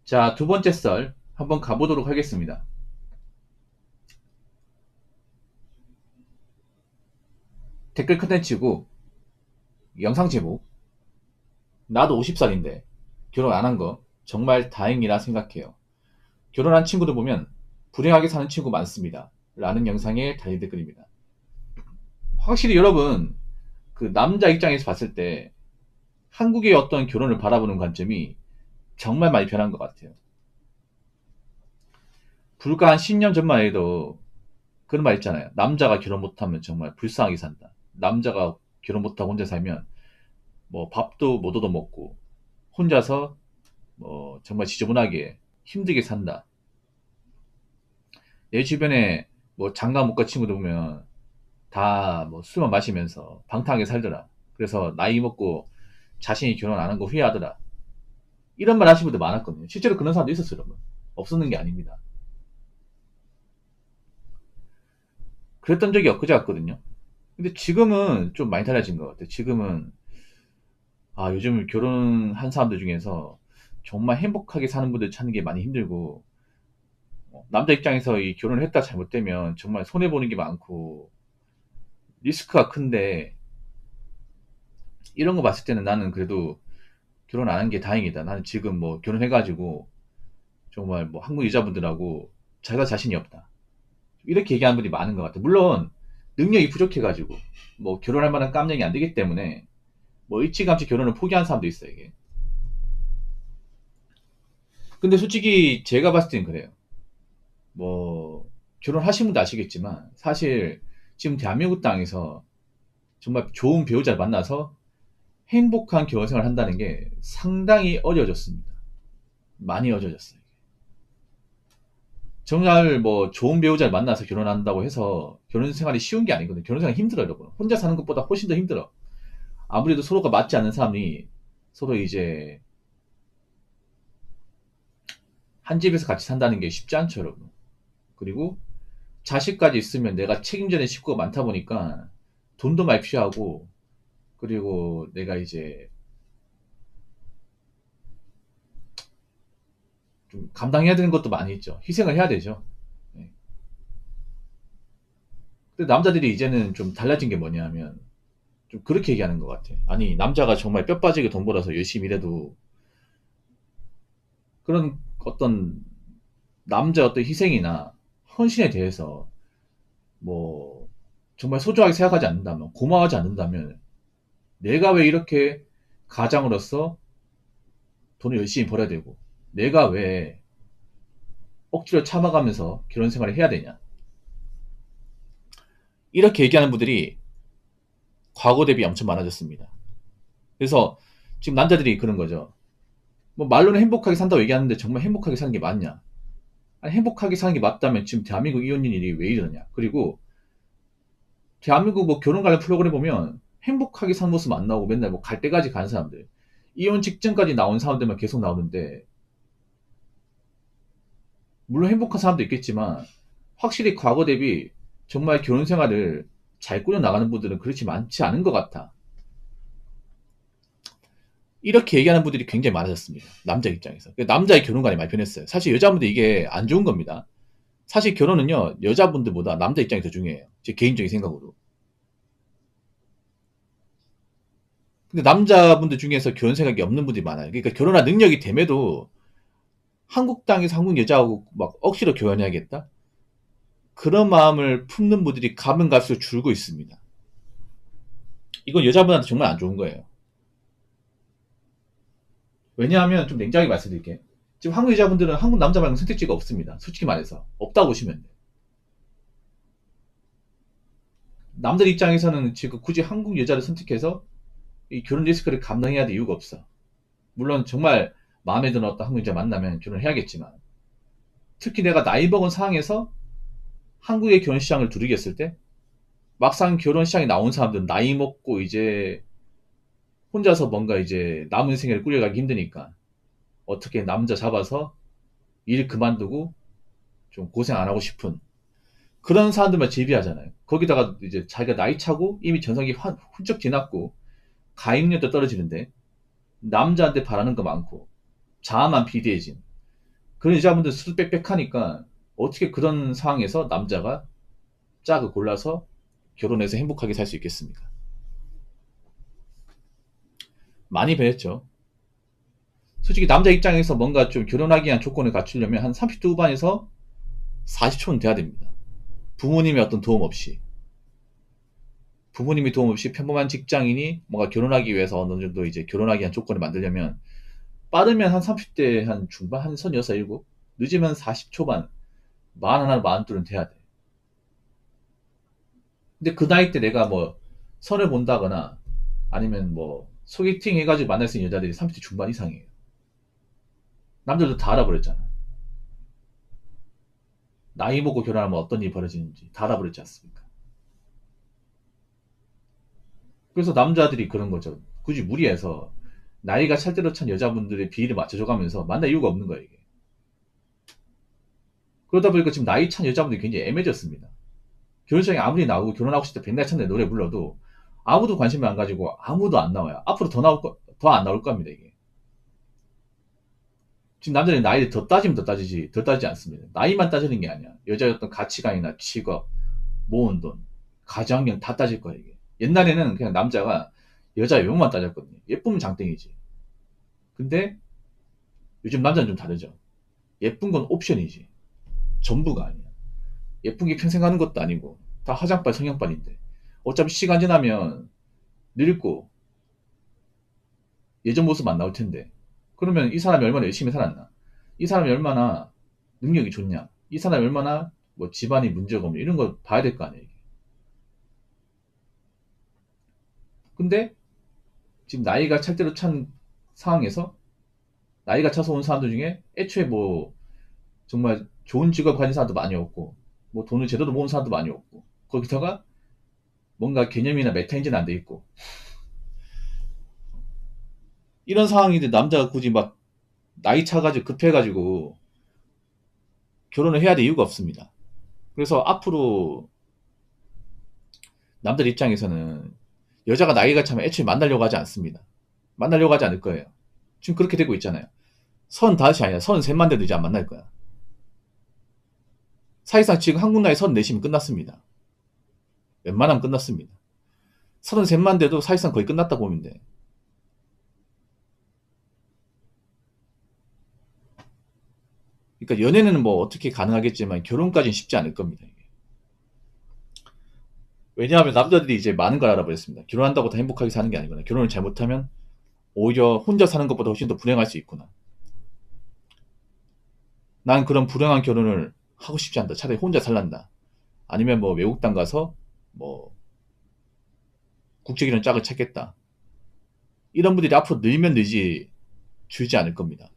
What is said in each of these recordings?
자, 두 번째 썰 한번 가보도록 하겠습니다. 댓글 컨텐츠고 영상 제목 나도 50살인데 결혼 안 한 거 정말 다행이라 생각해요. 결혼한 친구들 보면 불행하게 사는 친구 많습니다. 라는 영상에 달린 댓글입니다. 확실히 여러분 그 남자 입장에서 봤을 때 한국의 어떤 결혼을 바라보는 관점이 정말 많이 변한 것 같아요. 불과 한 10년 전만 해도 그런 말 있잖아요. 남자가 결혼 못하면 정말 불쌍하게 산다. 남자가 결혼 못하고 혼자 살면 뭐 밥도 못 얻어먹고 혼자서 뭐 정말 지저분하게 힘들게 산다. 내 주변에 뭐 장가 못 간 친구들 보면 다 뭐 술만 마시면서 방탕하게 살더라. 그래서 나이 먹고 자신이 결혼 안 한 거 후회하더라. 이런 말 하시는 분들 많았거든요. 실제로 그런 사람도 있었어요, 여러분. 없었는 게 아닙니다. 그랬던 적이 엊그제 같거든요. 근데 지금은 좀 많이 달라진 것 같아요. 지금은 요즘 결혼한 사람들 중에서 정말 행복하게 사는 분들 찾는 게 많이 힘들고 남자 입장에서 이 결혼을 했다 잘못되면 정말 손해보는 게 많고 리스크가 큰데 이런 거 봤을 때는 나는 그래도 결혼 안 한 게 다행이다. 나는 지금 뭐 결혼해가지고 정말 뭐 한국 여자분들하고 자기가 자신이 없다. 이렇게 얘기하는 분이 많은 것 같아. 물론 능력이 부족해가지고 뭐 결혼할 만한 깜냥이 안 되기 때문에 뭐 일찌감치 결혼을 포기한 사람도 있어요, 이게. 근데 솔직히 제가 봤을 땐 그래요. 뭐 결혼하신 분도 아시겠지만 사실 지금 대한민국 땅에서 정말 좋은 배우자를 만나서 행복한 결혼 생활을 한다는 게 상당히 어려워졌습니다. 많이 어려워졌어요. 정말 뭐 좋은 배우자를 만나서 결혼한다고 해서 결혼 생활이 쉬운 게 아니거든요. 결혼 생활이 힘들어요, 여러분. 혼자 사는 것보다 훨씬 더 힘들어. 아무래도 서로가 맞지 않는 사람이 서로 이제 한 집에서 같이 산다는 게 쉽지 않죠, 여러분. 그리고 자식까지 있으면 내가 책임져야 될 식구가 많다 보니까 돈도 많이 필요하고, 그리고 내가 이제 좀 감당해야 되는 것도 많이 있죠. 희생을 해야 되죠. 네. 근데 남자들이 이제는 좀 달라진 게 뭐냐면 좀 그렇게 얘기하는 것 같아. 아니, 남자가 정말 뼈 빠지게 돈 벌어서 열심히 일해도 그런 어떤 남자 어떤 희생이나 헌신에 대해서 뭐 정말 소중하게 생각하지 않는다면, 고마워하지 않는다면 내가 왜 이렇게 가장으로서 돈을 열심히 벌어야 되고 내가 왜 억지로 참아가면서 결혼 생활을 해야 되냐, 이렇게 얘기하는 분들이 과거 대비 엄청 많아졌습니다. 그래서 지금 남자들이 그런 거죠. 뭐 말로는 행복하게 산다고 얘기하는데 정말 행복하게 사는 게 맞냐? 아니, 행복하게 사는 게 맞다면 지금 대한민국 이혼율이 왜 이러냐? 그리고 대한민국 뭐 결혼 관련 프로그램 보면 행복하게 사는 모습 안 나오고 맨날 뭐 갈 때까지 가는 사람들, 이혼 직전까지 나온 사람들만 계속 나오는데, 물론 행복한 사람도 있겠지만 확실히 과거 대비 정말 결혼 생활을 잘 꾸려 나가는 분들은 그렇지 많지 않은 것 같아. 이렇게 얘기하는 분들이 굉장히 많아졌습니다. 남자 입장에서. 남자의 결혼관이 많이 변했어요. 사실 여자분들 이게 안 좋은 겁니다. 사실 결혼은요, 여자분들보다 남자 입장이 더 중요해요. 제 개인적인 생각으로. 근데 남자분들 중에서 결혼 생각이 없는 분들이 많아요. 그러니까 결혼할 능력이 됨에도 한국 땅에서 한국 여자하고 막 억지로 결혼해야겠다? 그런 마음을 품는 분들이 가면 갈수록 줄고 있습니다. 이건 여자분한테 정말 안 좋은 거예요. 왜냐하면 좀 냉정하게 말씀드릴게요. 지금 한국 여자분들은 한국 남자 말고 선택지가 없습니다. 솔직히 말해서. 없다고 보시면 돼요. 남들 입장에서는 지금 굳이 한국 여자를 선택해서 이 결혼 리스크를 감당해야 될 이유가 없어. 물론 정말 마음에 드는 어떤 한국 여자 만나면 결혼을 해야겠지만, 특히 내가 나이 먹은 상황에서 한국의 결혼 시장을 두들겼을 때 막상 결혼 시장에 나온 사람들은 나이 먹고 이제 혼자서 뭔가 이제 남은 생애를 꾸려가기 힘드니까 어떻게 남자 잡아서 일 그만두고 좀 고생 안 하고 싶은 그런 사람들만 제비하잖아요. 거기다가 이제 자기가 나이 차고 이미 전성기 훌쩍 지났고 가입력도 떨어지는데 남자한테 바라는 거 많고 자아만 비대해진, 그런 여자분들 수도 빽빽하니까 어떻게 그런 상황에서 남자가 짝을 골라서 결혼해서 행복하게 살 수 있겠습니까? 많이 변했죠. 솔직히 남자 입장에서 뭔가 좀 결혼하기 위한 조건을 갖추려면 한 30대 후반에서 40초는 돼야 됩니다. 부모님의 어떤 도움 없이. 부모님의 도움 없이 평범한 직장인이 뭔가 결혼하기 위해서 어느 정도 이제 결혼하기 위한 조건을 만들려면 빠르면 한 30대 한 중반, 한 36, 7, 늦으면 40초반, 41, 42는 돼야 돼. 근데 그 나이 때 내가 뭐 선을 본다거나 아니면 뭐 소개팅 해가지고 만날 수 있는 여자들이 30대 중반 이상이에요. 남들도 다 알아버렸잖아. 나이 먹고 결혼하면 어떤 일이 벌어지는지 다 알아버렸지 않습니까? 그래서 남자들이 그런 거죠. 굳이 무리해서 나이가 찰대로 찬 여자분들의 비위를 맞춰줘가면서 만날 이유가 없는 거예요, 이게. 그러다 보니까 지금 나이 찬 여자분들이 굉장히 애매해졌습니다. 결혼식장에 아무리 나오고 결혼하고 싶다 백날 찬데 노래 불러도 아무도 관심을 안 가지고 아무도 안 나와요. 앞으로 더 안 나올 겁니다, 이게. 지금 남자들이 나이를 더 따지면 더 따지지, 더 따지지 않습니다. 나이만 따지는 게 아니야. 여자의 어떤 가치관이나 직업, 모은 돈, 가정력 다 따질 거야, 이게. 옛날에는 그냥 남자가 여자 외모만 따졌거든요. 예쁘면 장땡이지. 근데 요즘 남자는 좀 다르죠. 예쁜 건 옵션이지. 전부가 아니야. 예쁜 게 평생 가는 것도 아니고, 다 화장빨, 성형빨인데. 어차피 시간 지나면 늙고 예전 모습 안 나올 텐데. 그러면 이 사람이 얼마나 열심히 살았나? 이 사람이 얼마나 능력이 좋냐? 이 사람이 얼마나 뭐 집안이 문제가 없냐? 이런 거 봐야 될 거 아니에요, 이게. 근데 지금 나이가 찰대로 찬 상황에서 나이가 차서 온 사람들 중에 애초에 뭐 정말 좋은 직업 가진 사람도 많이 없고 뭐 돈을 제대로 모은 사람도 많이 없고 거기다가 뭔가 개념이나 메타인지는 안 돼 있고 이런 상황인데 남자가 굳이 막 나이 차가지고 급해가지고 결혼을 해야 될 이유가 없습니다. 그래서 앞으로 남들 입장에서는 여자가 나이가 차면 애초에 만나려고 하지 않습니다. 만나려고 하지 않을 거예요. 지금 그렇게 되고 있잖아요. 35이 아니라 33만 돼도 이제 안 만날 거야. 사실상 지금 한국 나이 34이면 끝났습니다. 웬만하면 끝났습니다. 33만 돼도 사실상 거의 끝났다 보면 돼. 그러니까 연애는 뭐 어떻게 가능하겠지만 결혼까지는 쉽지 않을 겁니다. 이게. 왜냐하면 남자들이 이제 많은 걸 알아버렸습니다. 결혼한다고 다 행복하게 사는 게 아니구나. 결혼을 잘못하면 오히려 혼자 사는 것보다 훨씬 더 불행할 수 있구나. 난 그런 불행한 결혼을 하고 싶지 않다. 차라리 혼자 살란다. 아니면 뭐 외국 땅 가서 뭐 국제결혼 짝을 찾겠다. 이런 분들이 앞으로 늘면 늘지 줄지 않을 겁니다.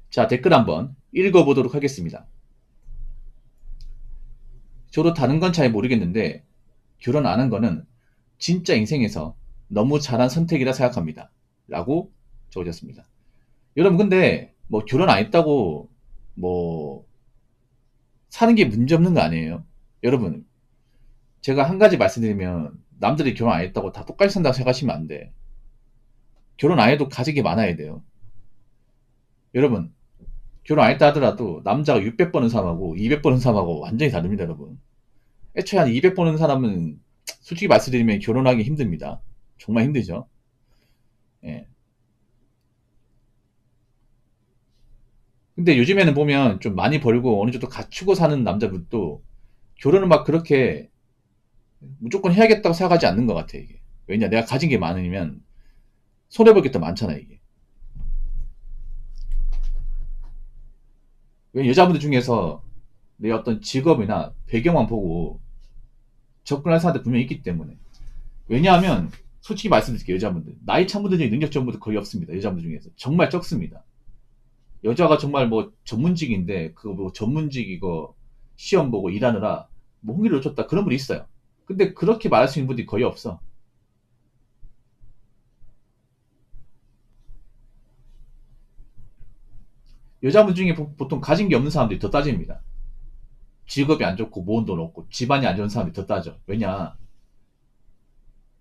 자, 댓글 한번 읽어보도록 하겠습니다. 저도 다른 건 잘 모르겠는데 결혼 안 한 거는 진짜 인생에서 너무 잘한 선택이라 생각합니다. 라고 적어졌습니다. 여러분 근데 뭐 결혼 안 했다고 뭐 사는 게 문제 없는 거 아니에요? 여러분 제가 한 가지 말씀드리면 남들이 결혼 안 했다고 다 똑같이 산다고 생각하시면 안 돼. 결혼 안 해도 가진 게 많아야 돼요. 여러분 결혼 안 했다 하더라도 남자가 600번은 사람하고 200번은 사람하고 완전히 다릅니다, 여러분. 애초에 한 200번은 사람은 솔직히 말씀드리면 결혼하기 힘듭니다. 정말 힘들죠. 예. 근데 요즘에는 보면 좀 많이 벌고 어느 정도 갖추고 사는 남자분도 결혼을 막 그렇게 무조건 해야겠다고 생각하지 않는 것 같아, 이게. 왜냐, 내가 가진 게 많으면 손해볼 게 더 많잖아, 이게. 왜 여자분들 중에서 내 어떤 직업이나 배경만 보고 접근할 사람들 분명히 있기 때문에. 왜냐하면 솔직히 말씀드릴게요, 여자분들. 나이 찬 분들 중에 능력 좋은 분들 거의 없습니다, 여자분들 중에서. 정말 적습니다. 여자가 정말 뭐 전문직인데 그거 뭐 전문직 이거 시험 보고 일하느라 뭐 흥미를 놓쳤다 그런 분이 있어요. 근데 그렇게 말할 수 있는 분들이 거의 없어. 여자분 중에 보통 가진 게 없는 사람들이 더 따집니다. 직업이 안 좋고 모은 돈 없고 집안이 안 좋은 사람들이 더 따져. 왜냐?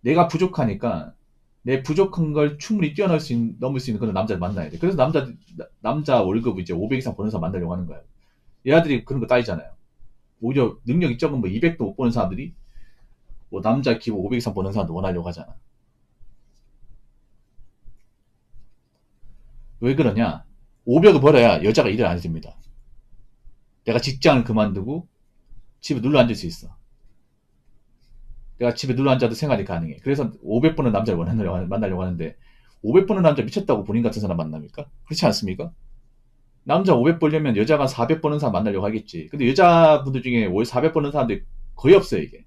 내가 부족하니까 내 부족한 걸 충분히 넘을 수 있는 그런 남자를 만나야 돼. 그래서 남자 월급 이제 500 이상 버는 사람 만나려고 하는 거야. 얘네들이 그런 거 따지잖아요. 오히려 능력이 적은 뭐 200도 못 버는 사람들이 뭐 남자 기본 500 이상 버는 사람도 원하려고 하잖아. 왜 그러냐? 500을 벌어야 여자가 일을 안 해줍니다. 내가 직장을 그만두고 집에 눌러 앉을 수 있어. 내가 집에 눌러 앉아도 생활이 가능해. 그래서 500 버는 남자를 만나려고 하는데 500 버는 남자 미쳤다고 본인 같은 사람 만납니까? 그렇지 않습니까? 남자 500 벌려면 여자가 400 버는 사람 만나려고 하겠지. 근데 여자분들 중에 월 400 버는 사람들이 거의 없어요, 이게.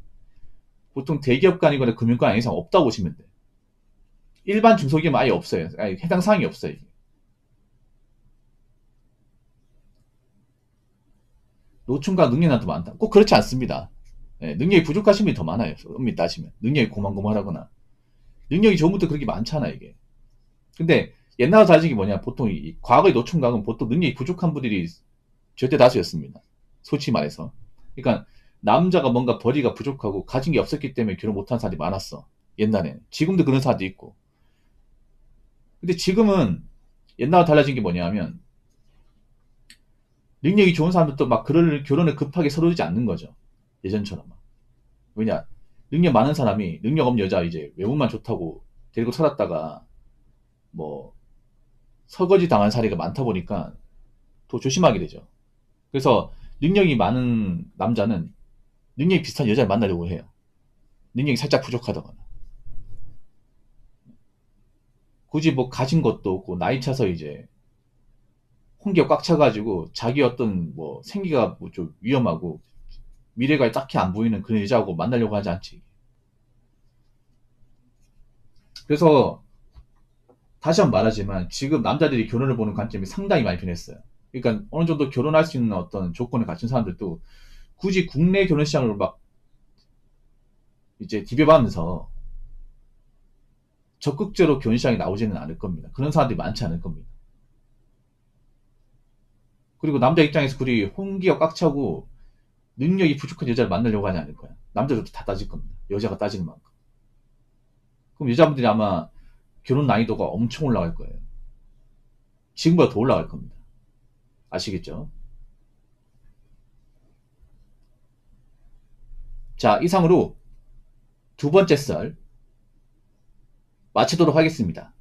보통 대기업간이거나 금융권 아닌 이상 없다고 보시면 돼. 일반 중소기업은 아예 없어요. 아예 해당 사항이 없어요, 이게. 노총각 능력난도 많다. 꼭 그렇지 않습니다. 예, 능력이 부족하신 분이 더 많아요. 엄밀히 따지면. 능력이 고만고만하거나. 능력이 좋은 분도 그렇게 많잖아, 이게. 근데 옛날과 다른 게 뭐냐. 보통 과거의 노총각은 보통 능력이 부족한 분들이 절대 다수였습니다. 솔직히 말해서. 그러니까 남자가 뭔가 벌이가 부족하고 가진 게 없었기 때문에 결혼 못한 사람이 많았어. 옛날에는. 지금도 그런 사람도 있고. 근데 지금은 옛날과 달라진 게 뭐냐면 능력이 좋은 사람들도 막 그럴 결혼을 급하게 서두르지 않는 거죠. 예전처럼. 왜냐? 능력 많은 사람이 능력 없는 여자 이제 외모만 좋다고 데리고 살았다가 뭐 설거지 당한 사례가 많다 보니까 더 조심하게 되죠. 그래서 능력이 많은 남자는 능력이 비슷한 여자를 만나려고 해요. 능력이 살짝 부족하다거나. 굳이 뭐 가진 것도 없고 나이 차서 이제 홍기가 꽉 차가지고 자기 어떤 뭐 생기가 뭐 좀 위험하고 미래가 딱히 안 보이는 그런 여자하고 만나려고 하지 않지. 그래서 다시 한번 말하지만 지금 남자들이 결혼을 보는 관점이 상당히 많이 변했어요. 그러니까 어느 정도 결혼할 수 있는 어떤 조건을 갖춘 사람들도 굳이 국내 결혼 시장을 막 이제 디벼가면서 적극적으로 결혼 시장에 나오지는 않을 겁니다. 그런 사람들이 많지 않을 겁니다. 그리고 남자 입장에서 그리 홍기가 꽉 차고 능력이 부족한 여자를 만나려고 하지 않을 거야. 남자들도 다 따질 겁니다. 여자가 따지는 만큼. 그럼 여자분들이 아마 결혼 난이도가 엄청 올라갈 거예요. 지금보다 더 올라갈 겁니다. 아시겠죠? 자, 이상으로 두 번째 썰 마치도록 하겠습니다.